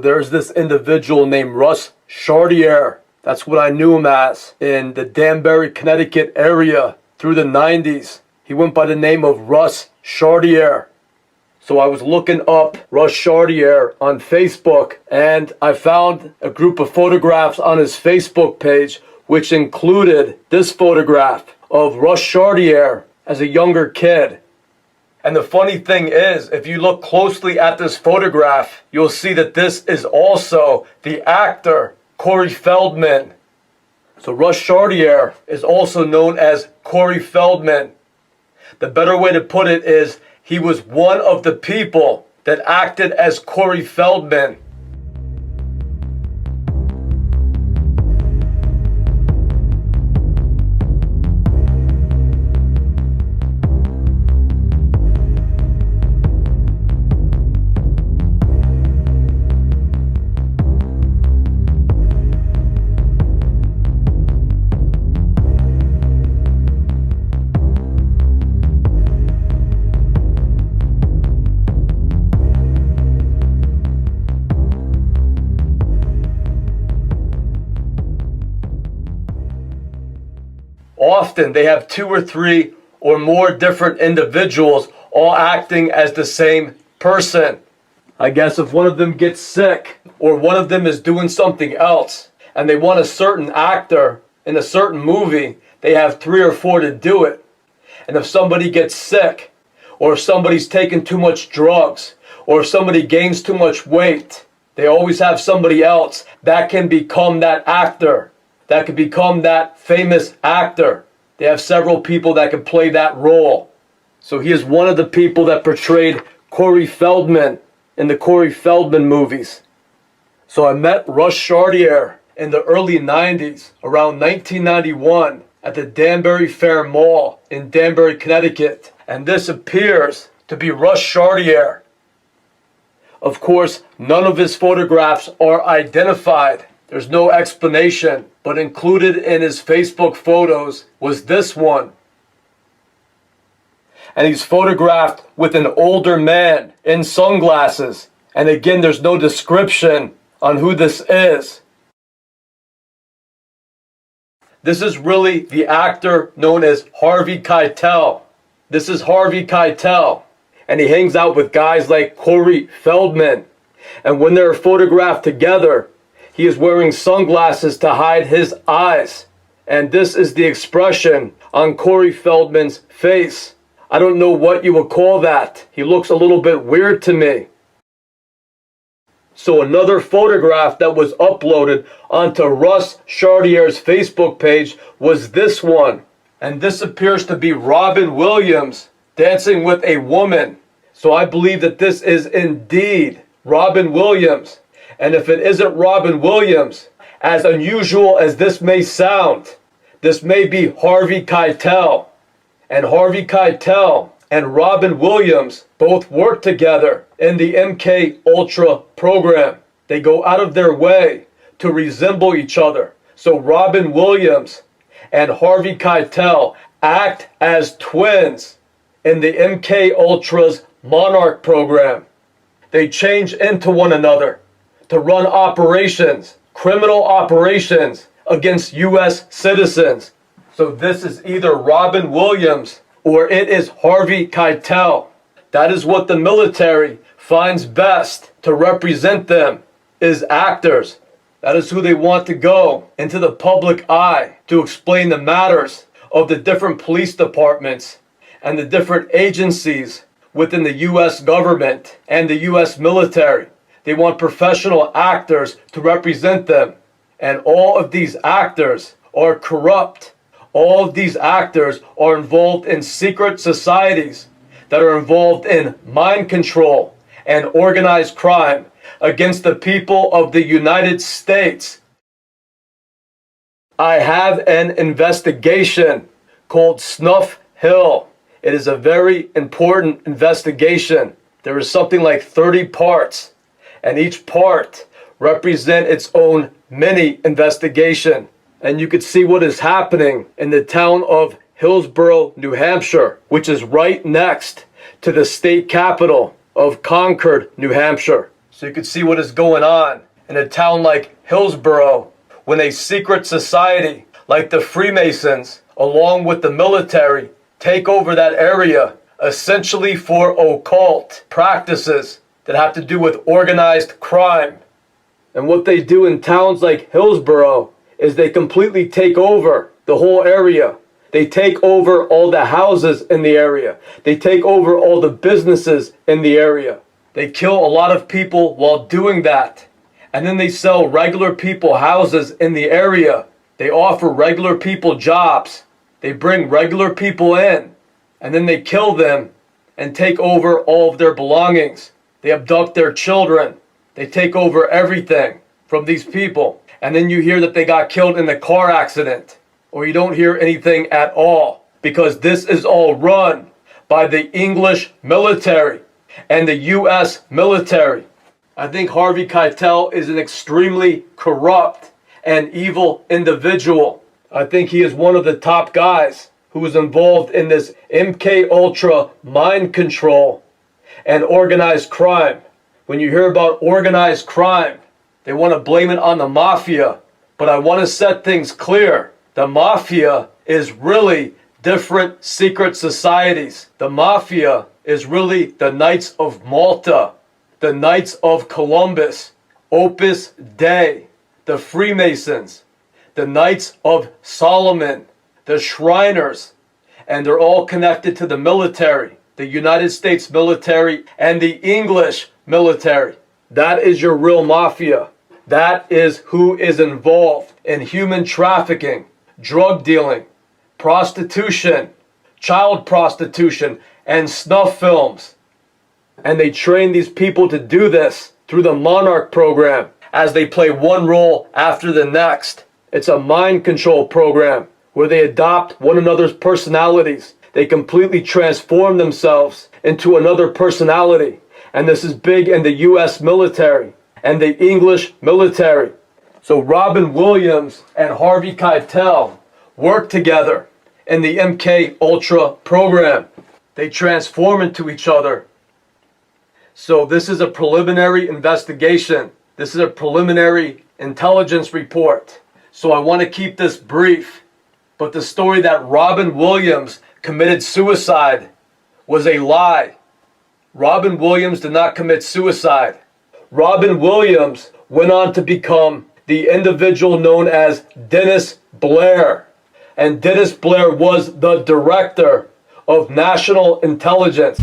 There's this individual named Russ Chartier. That's what I knew him as in the Danbury, Connecticut area through the 90s. He went by the name of Russ Chartier. So I was looking up Russ Chartier on Facebook, and I found a group of photographs on his Facebook page, which included this photograph of Russ Chartier as a younger kid. And the funny thing is, if you look closely at this photograph, you'll see that this is also the actor Corey Feldman. So Russ Chartier is also known as Corey Feldman. The better way to put it is he was one of the people that acted as Corey Feldman. Often they have 2 or 3 or more different individuals all acting as the same person. I guess if one of them gets sick or one of them is doing something else and they want a certain actor in a certain movie, they have 3 or 4 to do it. And if somebody gets sick, or if somebody's taking too much drugs, or if somebody gains too much weight, they always have somebody else that can become that actor, that can become that famous actor. They have several people that can play that role. So he is one of the people that portrayed Corey Feldman in the Corey Feldman movies. So I met Russ Chartier in the early 90s, around 1991, at the Danbury Fair Mall in Danbury, Connecticut. And this appears to be Russ Chartier. Of course, none of his photographs are identified. There's no explanation, but included in his Facebook photos was this one. And he's photographed with an older man in sunglasses. And again, there's no description on who this is. This is really the actor known as Harvey Keitel. This is Harvey Keitel. And he hangs out with guys like Corey Feldman. And when they're photographed together, he is wearing sunglasses to hide his eyes. And this is the expression on Corey Feldman's face. I don't know what you would call that. He looks a little bit weird to me. So another photograph that was uploaded onto Russ Chartier's Facebook page was this one. And this appears to be Robin Williams dancing with a woman. So I believe that this is indeed Robin Williams. And if it isn't Robin Williams, as unusual as this may sound, this may be Harvey Keitel. And Harvey Keitel and Robin Williams both work together in the MK Ultra program. They go out of their way to resemble each other. So Robin Williams and Harvey Keitel act as twins in the MK Ultra's Monarch program. They change into one another to run operations, criminal operations against U.S. citizens. So this is either Robin Williams or it is Harvey Keitel. That is what the military finds best to represent them, is actors. That is who they want to go into the public eye to explain the matters of the different police departments and the different agencies within the U.S. government and the U.S. military. They want professional actors to represent them. And all of these actors are corrupt. All of these actors are involved in secret societies that are involved in mind control and organized crime against the people of the United States. I have an investigation called Snuff Hill. It is a very important investigation. There is something like 30 parts, and each part represents its own mini investigation. And you could see what is happening in the town of Hillsborough, New Hampshire, which is right next to the state capital of Concord, New Hampshire. So you can see what is going on in a town like Hillsborough, when a secret society like the Freemasons, along with the military, take over that area, essentially for occult practices that have to do with organized crime. And what they do in towns like Hillsborough is they completely take over the whole area. They take over all the houses in the area. They take over all the businesses in the area. They kill a lot of people while doing that. And then they sell regular people houses in the area. They offer regular people jobs. They bring regular people in. And then they kill them and take over all of their belongings. They abduct their children. They take over everything from these people. And then you hear that they got killed in a car accident. Or you don't hear anything at all. Because this is all run by the English military and the U.S. military. I think Harvey Keitel is an extremely corrupt and evil individual. I think he is one of the top guys who is involved in this MK Ultra mind control and organized crime. When you hear about organized crime, they want to blame it on the mafia. But I want to set things clear. The mafia is really different secret societies. The mafia is really the Knights of Malta, the Knights of Columbus, Opus Dei, the Freemasons, the Knights of Solomon, the Shriners, and they're all connected to the military, the United States military and the English military. That is your real mafia. That is who is involved in human trafficking, drug dealing, prostitution, child prostitution, and snuff films. And they train these people to do this through the Monarch program as they play one role after the next. It's a mind control program where they adopt one another's personalities. They completely transform themselves into another personality. And this is big in the U.S. military and the English military. So Robin Williams and Harvey Keitel work together in the MK Ultra program. They transform into each other. So this is a preliminary investigation. This is a preliminary intelligence report. So I want to keep this brief. But the story that Robin Williams committed suicide was a lie. Robin Williams did not commit suicide. Robin Williams went on to become the individual known as Dennis Blair. And Dennis Blair was the director of national intelligence.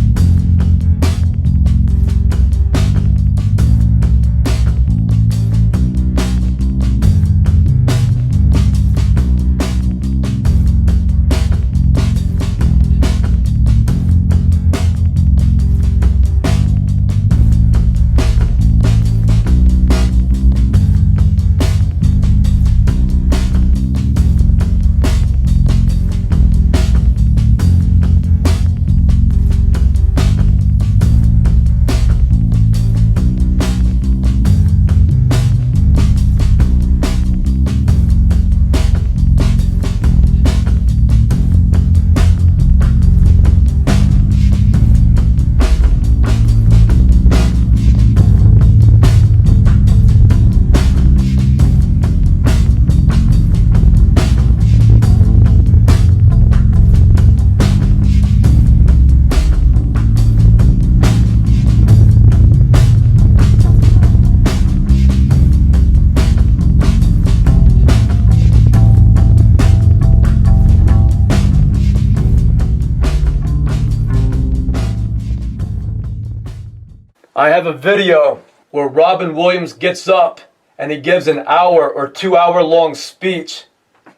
I have a video where Robin Williams gets up and he gives an hour or 2 hour long speech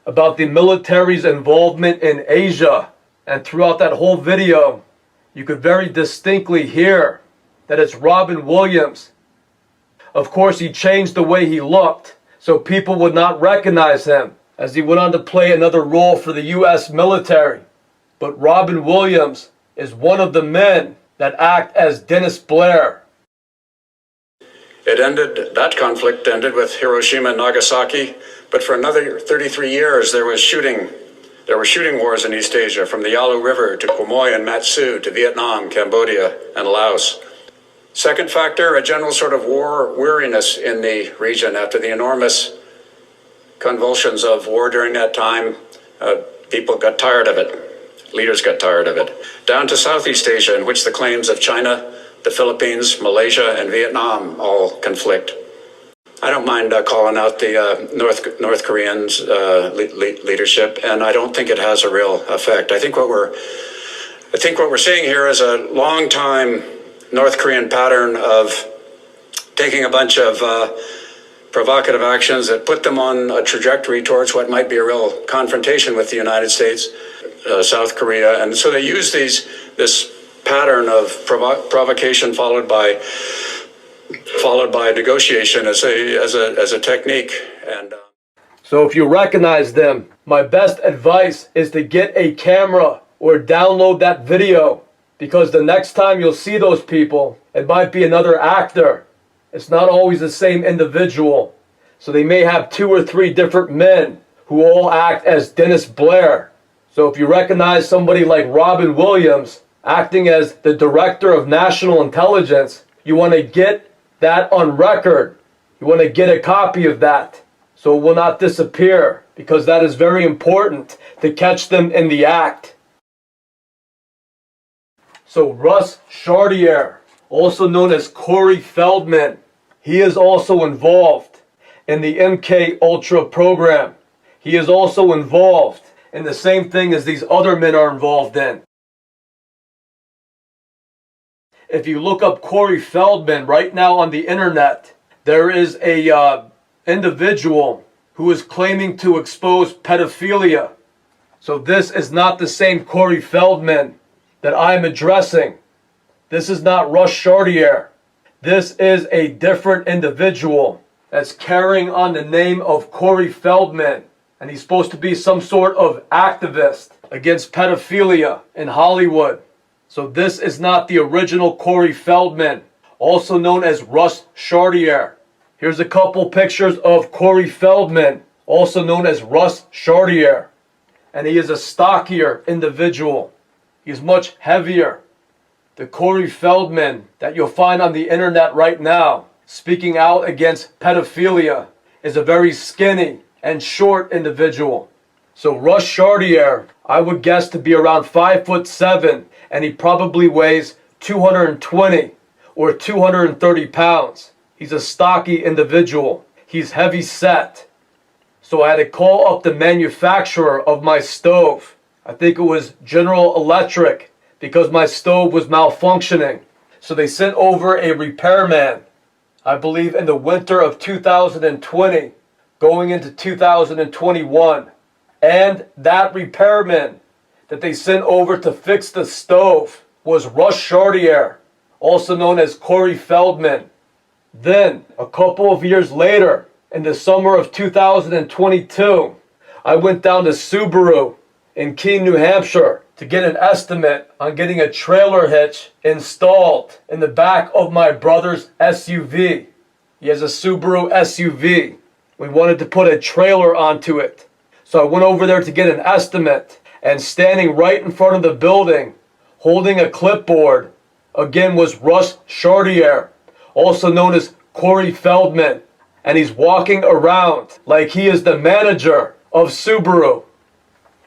about the military's involvement in Asia. And throughout that whole video, you could very distinctly hear that it's Robin Williams. Of course, he changed the way he looked so people would not recognize him as he went on to play another role for the U.S. military. But Robin Williams is one of the men that act as Dennis Blair. That conflict ended with Hiroshima and Nagasaki, but for another 33 years there were shooting wars in East asia, from the Yalu River to Quemoy and Matsu to Vietnam, Cambodia, and Laos. Second factor, a general sort of war weariness in the region after the enormous convulsions of war during that time. People got tired of it. Leaders got tired of it. Down to Southeast Asia, in which the claims of China, the Philippines, Malaysia, and Vietnam all conflict. I don't mind calling out the North Koreans' leadership, and I don't think it has a real effect. I think what we're seeing here is a long-time North Korean pattern of taking a bunch of provocative actions that put them on a trajectory towards what might be a real confrontation with the United States, South Korea, and so they use this pattern of provocation followed by negotiation as a technique. And so if you recognize them, my best advice is to get a camera or download that video, because the next time you'll see those people, it might be another actor. It's not always the same individual. So they may have 2 or 3 different men who all act as Dennis Blair. So if you recognize somebody like Robin Williams acting as the Director of National Intelligence, you want to get that on record. You want to get a copy of that so it will not disappear, because that is very important to catch them in the act. So Russ Chartier, also known as Corey Feldman, he is also involved in the MK Ultra program. He is also involved in the same thing as these other men are involved in. If you look up Corey Feldman right now on the internet, there is a individual who is claiming to expose pedophilia. So this is not the same Corey Feldman that I'm addressing. This is not Russ Chartier. This is a different individual that's carrying on the name of Corey Feldman, and he's supposed to be some sort of activist against pedophilia in Hollywood. So this is not the original Corey Feldman, also known as Russ Chartier. Here's a couple pictures of Corey Feldman, also known as Russ Chartier. And he is a stockier individual. He's much heavier. The Corey Feldman that you'll find on the internet right now, speaking out against pedophilia, is a very skinny and short individual. So Russ Chartier, I would guess to be around 5'7", and he probably weighs 220 or 230 pounds. He's a stocky individual. He's heavy set. So I had to call up the manufacturer of my stove. I think it was General Electric, because my stove was malfunctioning. So they sent over a repairman, I believe in the winter of 2020, going into 2021. And that repairman that they sent over to fix the stove was Russ Chartier, also known as Corey Feldman. Then, a couple of years later, in the summer of 2022, I went down to Subaru in Keene, New Hampshire to get an estimate on getting a trailer hitch installed in the back of my brother's SUV. He has a Subaru SUV. We wanted to put a trailer onto it. So I went over there to get an estimate, and standing right in front of the building, holding a clipboard, again was Russ Chartier, also known as Corey Feldman. And he's walking around like he is the manager of Subaru.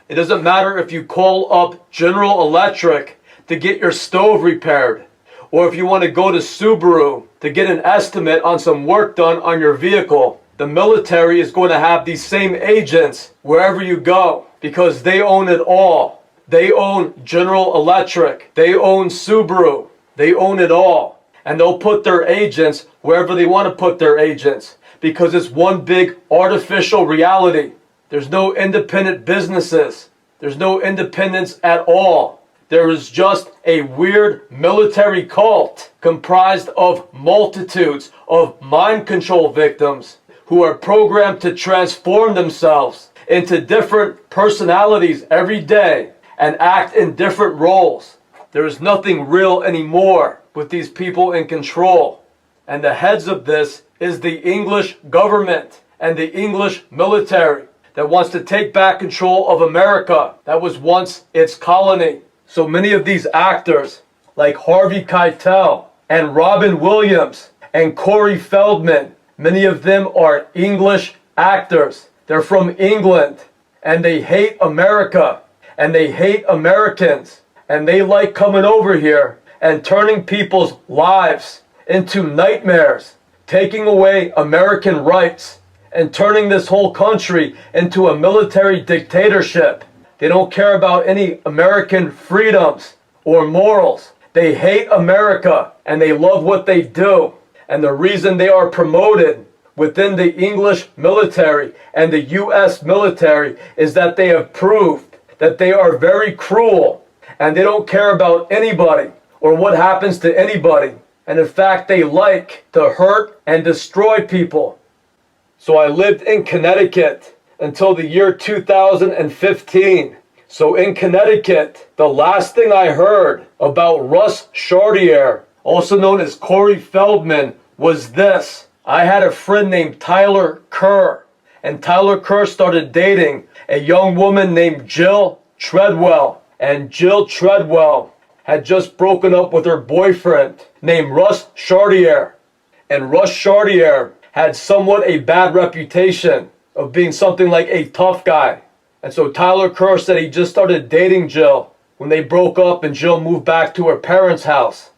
It doesn't matter if you call up General Electric to get your stove repaired, or if you want to go to Subaru to get an estimate on some work done on your vehicle. The military is going to have these same agents wherever you go, because they own it all. They own General Electric. They own Subaru. They own it all. And they'll put their agents wherever they want to put their agents, because it's one big artificial reality. There's no independent businesses. There's no independence at all. There is just a weird military cult comprised of multitudes of mind control victims who are programmed to transform themselves into different personalities every day and act in different roles. There is nothing real anymore with these people in control. And the heads of this is the English government and the English military that wants to take back control of America that was once its colony. So many of these actors, like Harvey Keitel, and Robin Williams and Corey Feldman. Many of them are English actors. They're from England, and they hate America, and they hate Americans, and they like coming over here and turning people's lives into nightmares, taking away American rights, and turning this whole country into a military dictatorship. They don't care about any American freedoms or morals. They hate America, and they love what they do. And the reason they are promoted within the English military and the U.S. military is that they have proved that they are very cruel, and they don't care about anybody or what happens to anybody. And in fact, they like to hurt and destroy people. So I lived in Connecticut until the year 2015. So in Connecticut, the last thing I heard about Russ Chartier, also known as Corey Feldman, was this. I had a friend named Tyler Kerr, and Tyler Kerr started dating a young woman named Jill Treadwell. And Jill Treadwell had just broken up with her boyfriend named Russ Chartier. And Russ Chartier had somewhat a bad reputation of being something like a tough guy. And so Tyler Kerr said he just started dating Jill when they broke up and Jill moved back to her parents' house.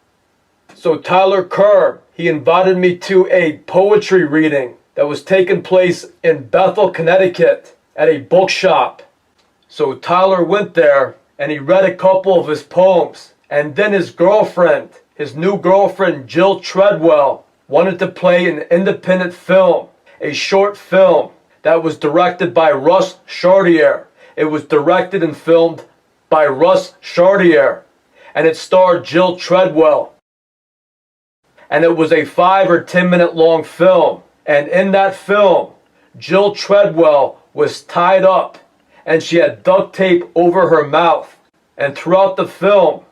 So Tyler Kerr, he invited me to a poetry reading that was taking place in Bethel, Connecticut at a bookshop. So Tyler went there and he read a couple of his poems. And then his girlfriend, his new girlfriend, Jill Treadwell, wanted to play an independent film, a short film that was directed by Russ Chartier. It was directed and filmed by Russ Chartier, and it starred Jill Treadwell. And it was a 5 or 10 minute long film. And in that film, Jill Treadwell was tied up and she had duct tape over her mouth. And throughout the film,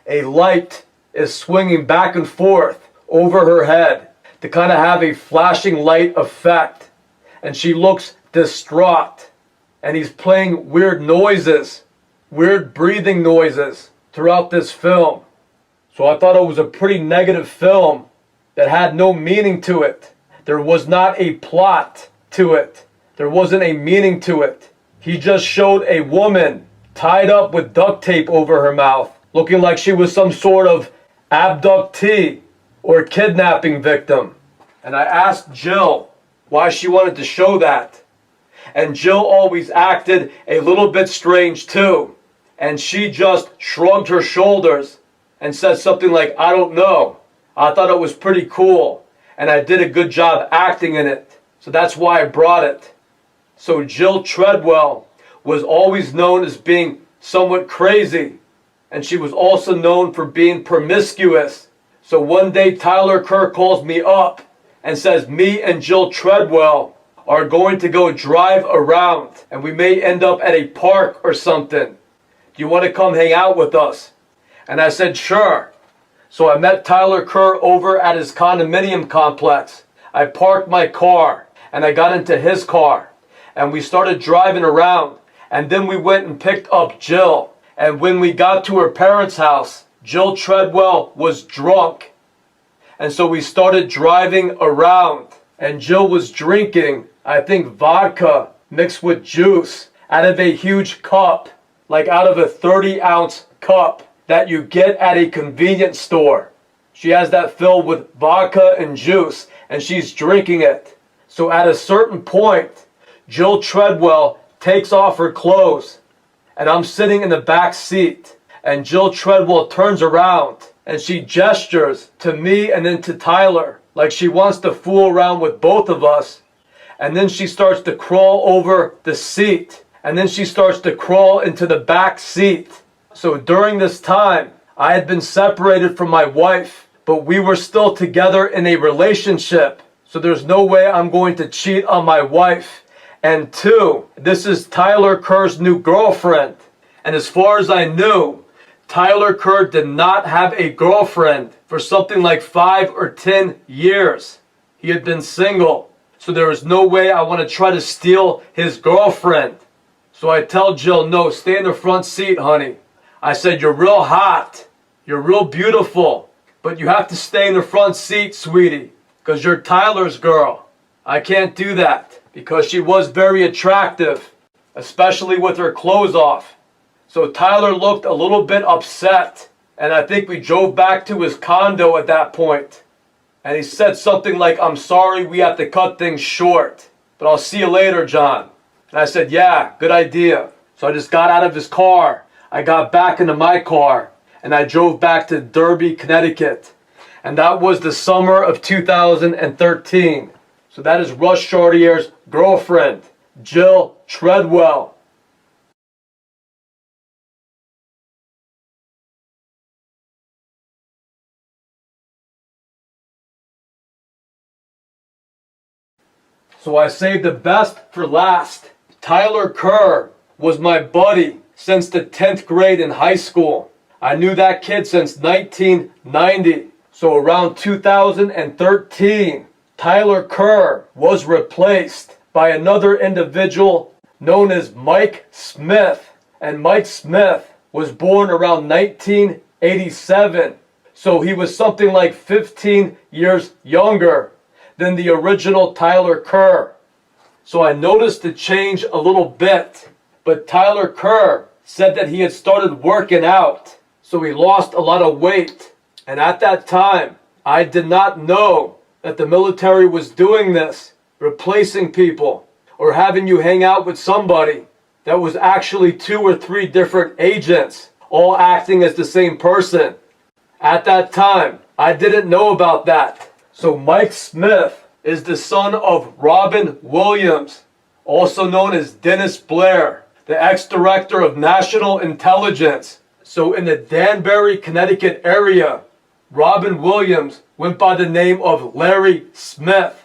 a light is swinging back and forth over her head to kind of have a flashing light effect. And she looks distraught. And he's playing weird noises, weird breathing noises throughout this film. So I thought it was a pretty negative film that had no meaning to it. There was not a plot to it. There wasn't a meaning to it. He just showed a woman tied up with duct tape over her mouth, looking like she was some sort of abductee or kidnapping victim. And I asked Jill why she wanted to show that. And Jill always acted a little bit strange too. And she just shrugged her shoulders and said something like, I don't know. I thought it was pretty cool. And I did a good job acting in it. So that's why I brought it. So Jill Treadwell was always known as being somewhat crazy. And she was also known for being promiscuous. So one day Tyler Kerr calls me up and says, me and Jill Treadwell are going to go drive around. And we may end up at a park or something. Do you want to come hang out with us? And I said, sure. So I met Tyler Kerr over at his condominium complex. I parked my car and I got into his car. And we started driving around. And then we went and picked up Jill. And when we got to her parents' house, Jill Treadwell was drunk. And so we started driving around. And Jill was drinking, I think, vodka mixed with juice out of a huge cup. Like out of a 30-ounce cup that you get at a convenience store. She has that filled with vodka and juice, and she's drinking it. So at a certain point, Jill Treadwell takes off her clothes, and I'm sitting in the back seat, and Jill Treadwell turns around, and she gestures to me and then to Tyler, like she wants to fool around with both of us. And then she starts to crawl over the seat, and then she starts to crawl into the back seat. So during this time, I had been separated from my wife, but we were still together in a relationship. So there's no way I'm going to cheat on my wife. And two, this is Tyler Kerr's new girlfriend. And as far as I knew, Tyler Kerr did not have a girlfriend for something like 5 or 10 years. He had been single. So there was no way I want to try to steal his girlfriend. So I tell Jill, no, stay in the front seat, honey. I said, you're real hot. You're real beautiful. But you have to stay in the front seat, sweetie, because you're Tyler's girl. I can't do that because she was very attractive, especially with her clothes off. So Tyler looked a little bit upset, and I think we drove back to his condo at that point. And he said something like, "I'm sorry, we have to cut things short, but I'll see you later, John." And I said, "Yeah, good idea." So I just got out of his car. I got back into my car, and I drove back to Derby, Connecticut. And that was the summer of 2013. So that is Russ Chartier's girlfriend, Jill Treadwell. So I saved the best for last. Tyler Kerr was my buddy since the 10th grade in high school. I knew that kid since 1990. So around 2013, Tyler Kerr was replaced by another individual known as Mike Smith. And Mike Smith was born around 1987. So he was something like 15 years younger than the original Tyler Kerr. So I noticed the change a little bit. But Tyler Kerr said that he had started working out. So he lost a lot of weight. And at that time, I did not know that the military was doing this, replacing people, or having you hang out with somebody that was actually 2 or 3 different agents, all acting as the same person. At that time, I didn't know about that. So Mike Smith is the son of Robin Williams, also known as Dennis Blair, the ex-director of National Intelligence. So in the Danbury, Connecticut area, Robin Williams went by the name of Larry Smith.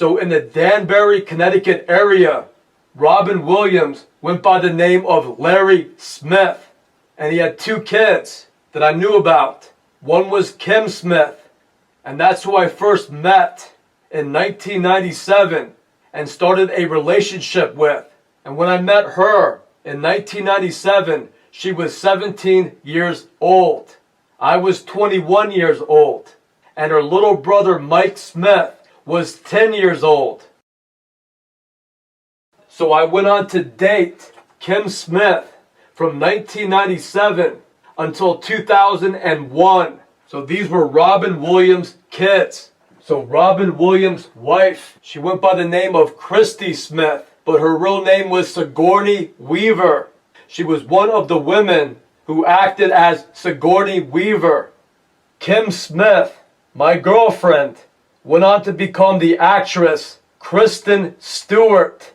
So in the Danbury, Connecticut area, Robin Williams went by the name of Larry Smith. And he had 2 kids that I knew about. One was Kim Smith, and that's who I first met in 1997 and started a relationship with. And when I met her in 1997, she was 17 years old. I was 21 years old. And her little brother Mike Smith was 10 years old. So I went on to date Kim Smith from 1997 until 2001. So these were Robin Williams' kids. So Robin Williams' wife, she went by the name of Christy Smith, but her real name was Sigourney Weaver. She was one of the women who acted as Sigourney Weaver. Kim Smith, my girlfriend, went on to become the actress Kristen Stewart.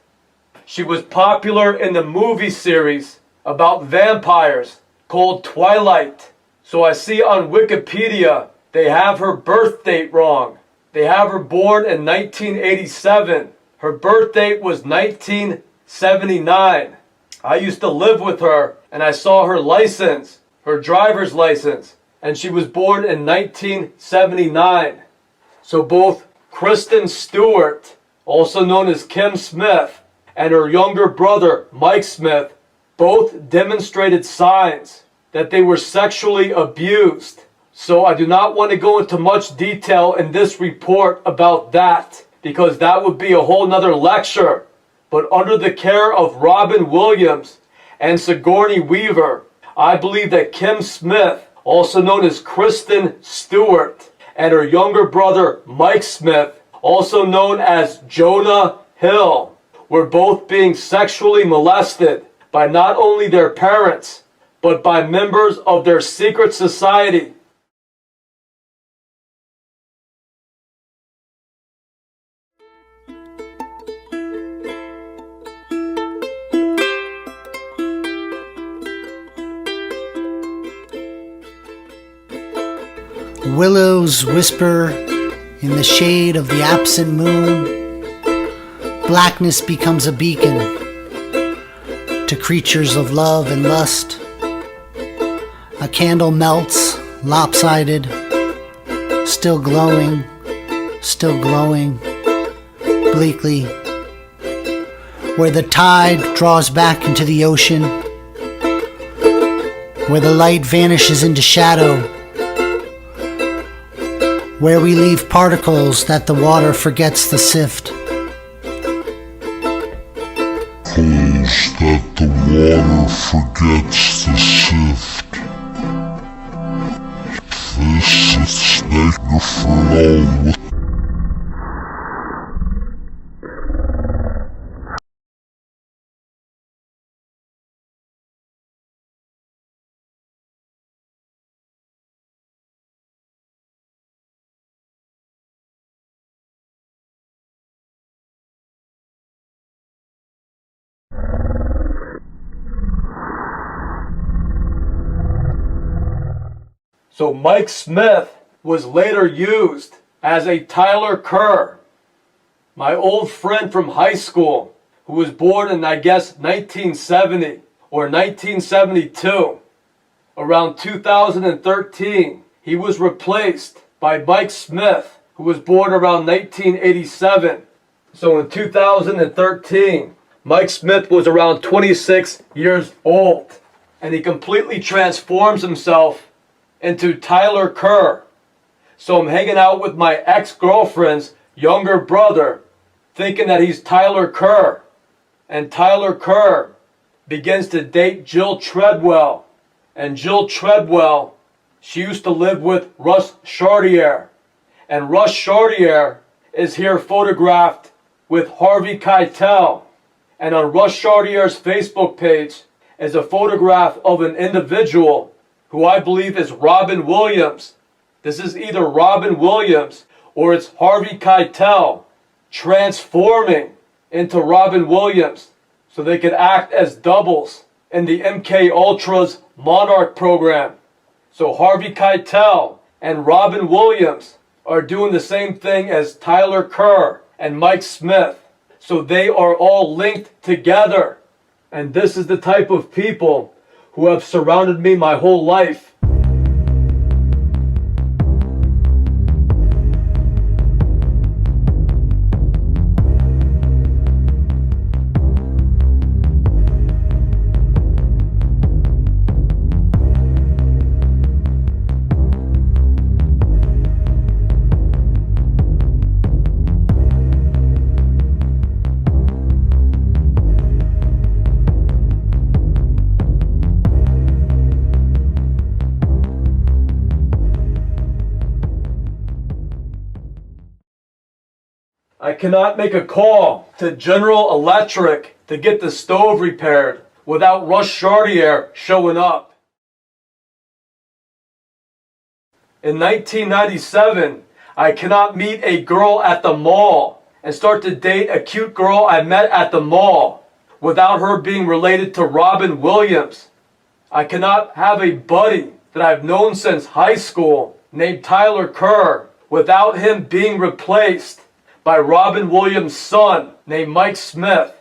She was popular in the movie series about vampires called Twilight. So I see on Wikipedia they have her birth date wrong. They have her born in 1987. Her birth date was 1979. I used to live with her and I saw her license, her driver's license, and she was born in 1979. So both Kristen Stewart, also known as Kim Smith, and her younger brother Mike Smith both demonstrated signs that they were sexually abused. So I do not want to go into much detail in this report about that, because that would be a whole nother lecture. But under the care of Robin Williams and Sigourney Weaver, I believe that Kim Smith, also known as Kristen Stewart, and her younger brother Mike Smith, also known as Jonah Hill, were both being sexually molested by not only their parents, but by members of their secret society. Willows whisper in the shade of the absent moon. Blackness becomes a beacon to creatures of love and lust. A candle melts, lopsided, still glowing, bleakly. Where the tide draws back into the ocean, where the light vanishes into shadow, where we leave particles that the water forgets to sift. Particles that the water forgets to sift. This is magnified with So Mike Smith was later used as a Tyler Kerr, my old friend from high school, who was born in, I guess, 1970 or 1972. Around 2013, he was replaced by Mike Smith, who was born around 1987. So in 2013, Mike Smith was around 26 years old, and he completely transforms himself into Tyler Kerr. So I'm hanging out with my ex-girlfriend's younger brother, thinking that he's Tyler Kerr. And Tyler Kerr begins to date Jill Treadwell. And Jill Treadwell, she used to live with Russ Chartier. And Russ Chartier is here photographed with Harvey Keitel. And on Russ Chartier's Facebook page is a photograph of an individual who I believe is Robin Williams. This is either Robin Williams or it's Harvey Keitel transforming into Robin Williams so they could act as doubles in the MK Ultra's Monarch program. So Harvey Keitel and Robin Williams are doing the same thing as Tyler Kerr and Mike Smith. So they are all linked together. And this is the type of people who have surrounded me my whole life. I cannot make a call to General Electric to get the stove repaired without Russ Chartier showing up. In 1997, I cannot meet a girl at the mall and start to date a cute girl I met at the mall without her being related to Robin Williams. I cannot have a buddy that I've known since high school named Tyler Kerr without him being replaced by Robin Williams' son named Mike Smith.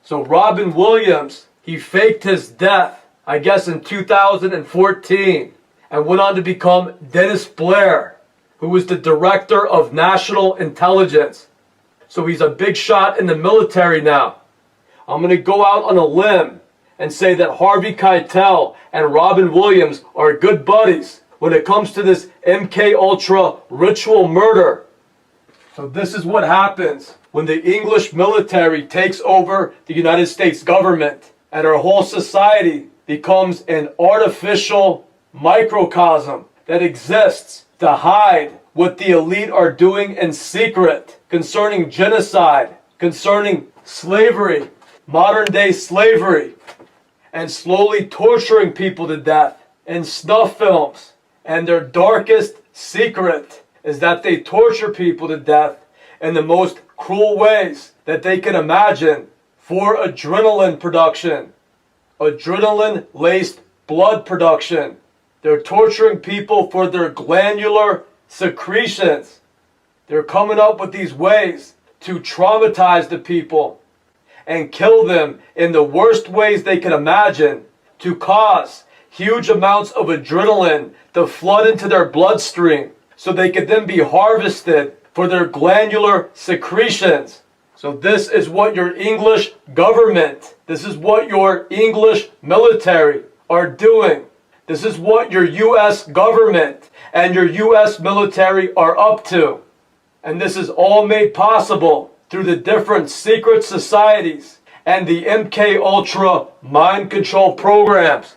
So Robin Williams, he faked his death, I guess in 2014, and went on to become Dennis Blair, who was the director of national intelligence. So he's a big shot in the military now. I'm going to go out on a limb and say that Harvey Keitel and Robin Williams are good buddies when it comes to this MK Ultra ritual murder. So this is what happens when the English military takes over the United States government and our whole society becomes an artificial microcosm that exists to hide what the elite are doing in secret concerning genocide, concerning slavery, modern day slavery, and slowly torturing people to death in snuff films. And their darkest secret is that they torture people to death in the most cruel ways that they can imagine for adrenaline production, adrenaline-laced blood production. They're torturing people for their glandular secretions. They're coming up with these ways to traumatize the people and kill them in the worst ways they can imagine to cause huge amounts of adrenaline to flood into their bloodstream so they could then be harvested for their glandular secretions. So this is what your English government, this is what your English military are doing. This is what your U.S. government and your U.S. military are up to. And this is all made possible through the different secret societies and the MK Ultra mind control programs.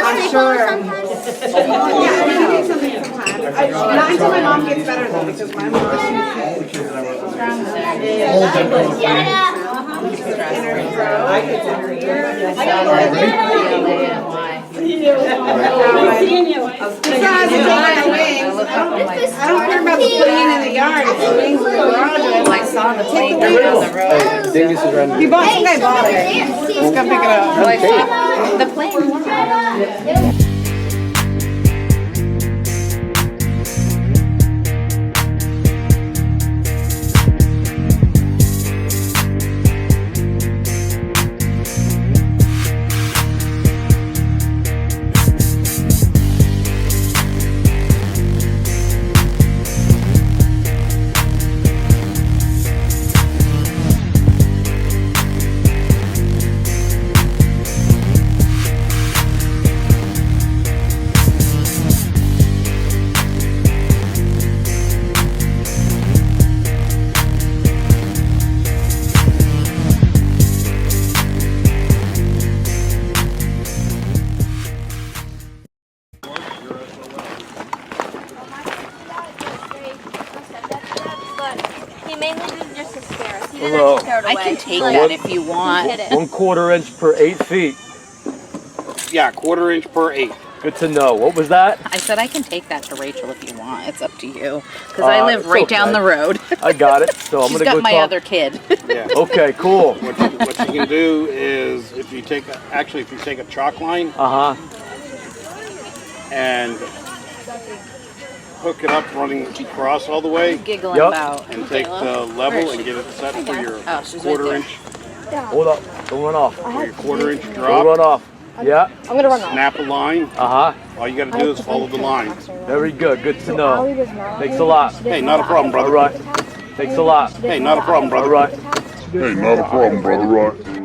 I'm sure. Not until my mom gets better though, because my mom I don't care about the plane in the yard. It's the wings in the garage. I saw the plane down the road. You think I bought it? Let's go pick it up. Oh, I saw the plane. He mainly did just to scare us. He Hello. didn't throw it away. I can take that if you want. 1/4 inch per 8 feet. Yeah, 1/4 inch per 8. Good to know. What was that? I said I can take that to Rachel if you want. It's up to you. Because I live it's right down okay. the road. I got it. So I'm She's gonna got go my talk. other kid. Yeah. Okay, cool. What you can do is if you take a chalk line and hook it up running across all the way Giggling Yup. about. and take the level and get it set for your Oh, she's right 1/4 there. inch Hold up. Don't run off. for your 1/4 inch Don't drop. run off. Yeah. I'm gonna run off. Snap a line. All you got to do is follow the line. Very good. Good to know. Thanks a lot. Hey, not a problem, All brother. right. Thanks a lot. Hey, not a problem, brother. All right. Hey, not a problem, brother. Right.